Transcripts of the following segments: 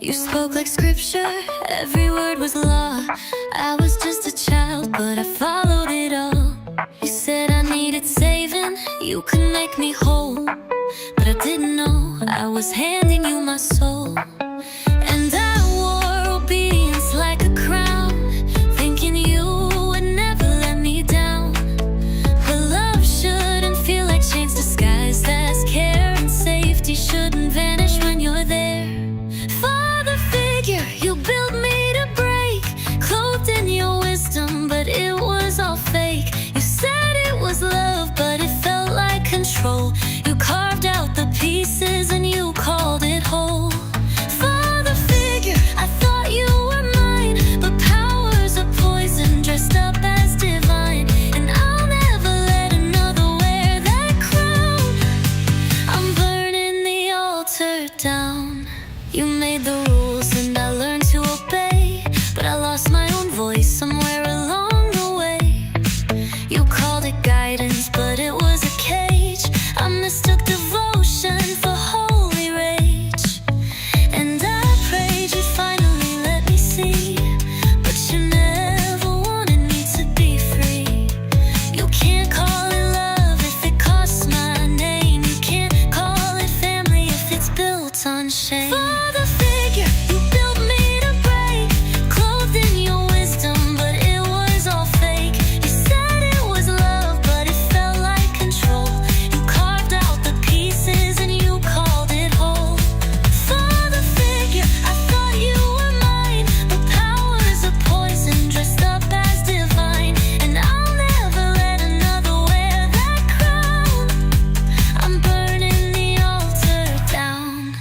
You spoke like scripture, every word was law. I was just a child, but I followed it all. You said I needed saving, you could make me whole. But I didn't know I was handing you my soul. And I wore obedience like a crown, thinking you would never let me down. But love shouldn't feel like chains disguised as care, and safety shouldn't vanish when you're there. Father figure, you built me to break, clothed in your wisdom, but it was all fake. You said it was love, but it felt like control. You carved out the pieces and you called it whole. Father figure, I thought you were mine, but powers of poison dressed up as divine. And I'll never let another wear that crown. I'm burning the altar down. You made the rules and I learned to obey, but I lost my own voice somewhere along the way. You called it guidance, but it was a cage. I mistook devotion for holy rage. And I prayed you'd finally let me see, but you never wanted me to be free. You can't call it love if it costs my name. You can't call it family if it's built on shame. Father figure, you built me to break, clothed in your wisdom, but it was all fake. You said it was love, but it felt like control. You carved out the pieces and you called it whole. Father figure, I thought you were mine, but powers of poison dressed up as divine. And I'll never let another wear that crown. I'm burning the altar down.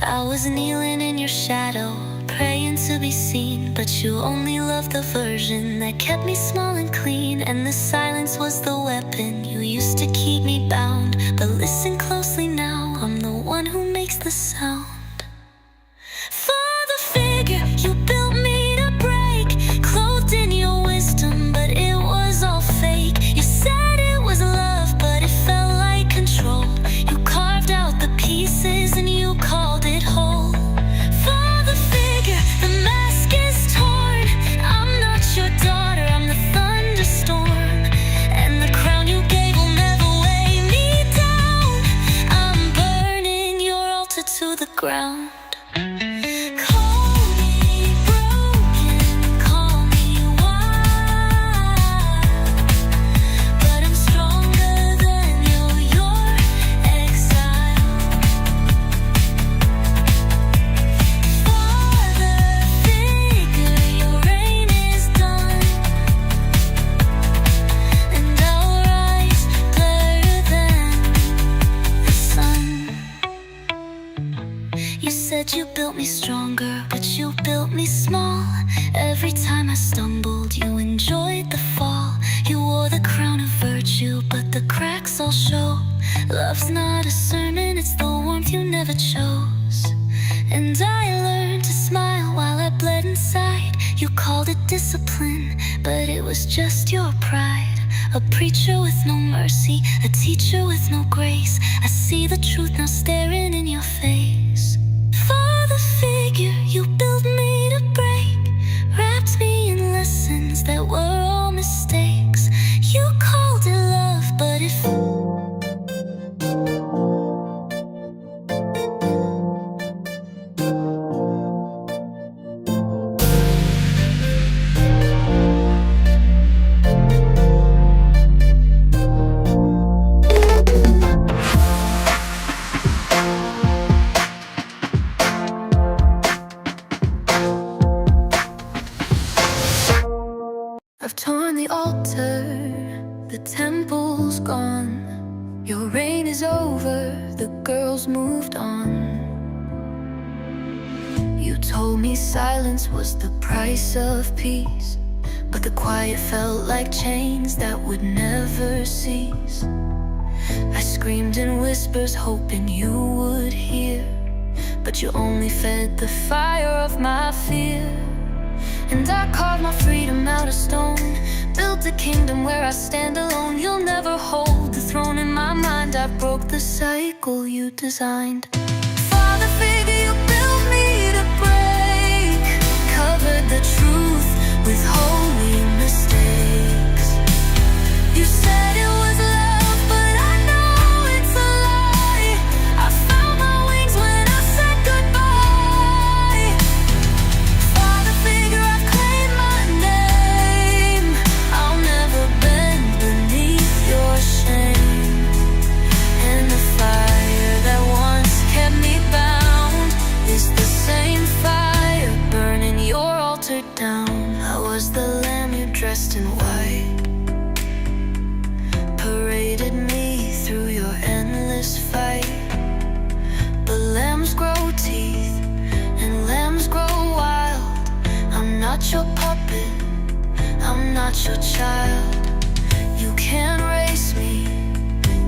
I was kneeling in your shadow, praying to be seen, but you only loved the version that kept me small and clean. And the silence was the weapon you used to keep me bound. But listen closely now, I'm the one who makes the sound. Father figure, you built me to break, clothed in your wisdom, but it was all fake. You said it was love, but it felt like control. You carved out the pieces and you called it whole. Father figure, the mask is torn. I'm not your daughter, I'm the thunderstorm. And the crown you gave will never weigh me down. I'm burning your altar to the ground. Call me broken, call me wild, but I'm stronger than your exile. Father figure, your reign is done, and I'll rise brighter than the sun. You said you built me stronger, but you built me small. Every time I stumbled, you enjoyed the fall. You wore the crown of virtue, but the cracks all show. Love's not a sermon, it's the warmth you never chose. And I learned to smile while I bled inside. You called it discipline, but it was just your pride. A preacher with no mercy, a teacher with no grace. I see the truth now staring in your face. Father figure, you built me to break, wrapped me in lessons that were all mistakes. You called it love, but it I've torn the altar, the temple's gone. Your reign is over, the girls moved on. You told me silence was the price of peace, but the quiet felt like chains that would never cease. I screamed in whispers hoping you would hear, but you only fed the fire of my fear. And I carved my freedom out of stone, built a kingdom where I stand alone. You'll never hold the throne in my mind. I broke the cycle you designed. Father figure, you built me to break. covered the truth with holy mistakes. You said it was love, but I know it's a lie. I found my wings when I said goodbye. Father figure, I've claimed my name. I'll never bend beneath your shame. And the fire that once kept me bound is the same fire burning your altar down. I was the lamb you dressed in white, paraded me through your endless fight. But lambs grow teeth and lambs grow wild. I'm not your puppet, I'm not your child. You can't race me,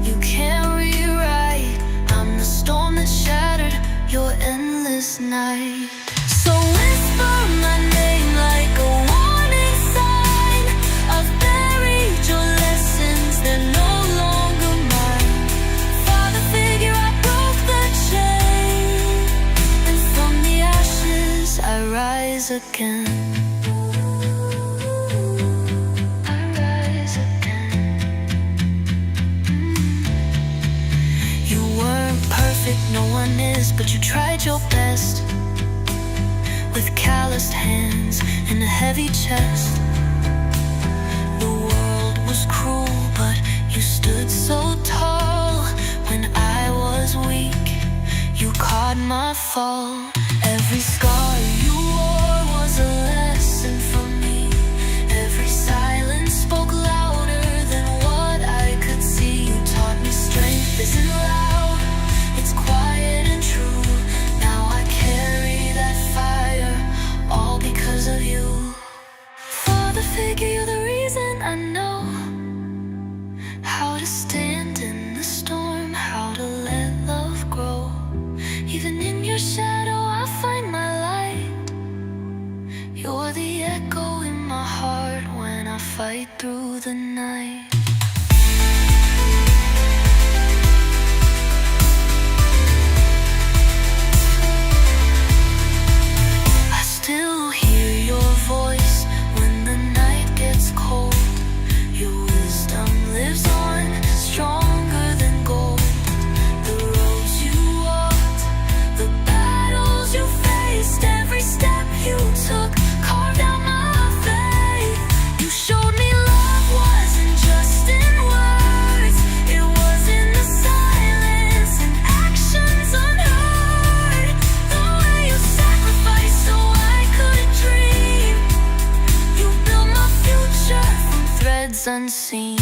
you can't rewrite. I'm the storm that shattered your endless night. So whisper my name like a warning sign. I've buried your lessons, they're no longer mine. Father figure, I broke the chain, and from the ashes I rise again. I rise again. You weren't perfect, no one is, but you tried your best. With calloused hands and a heavy chest. The world was cruel, but you stood so tall. When I was weak, you caught my fall. Every scar you wore was a lesson for me. Every silence spoke louder than what I could see. You taught me strength isn't loud, it's quiet and true. Now I carry that fire, all because of you. Father figure, you're the reason I know how to stand in the storm, how to let love grow. Even in your shadow I find my light. You're the echo in my heart when I fight through the night. Still hear your voice when the night gets cold. Your wisdom lives on, stronger than gold. The roads you walked, the battles you faced, every step you took carved out my faith. You showed me love wasn't just in words, it was in the silence and actions unheard. The way you sacrificed so I could dream. You built my future from threads unseen.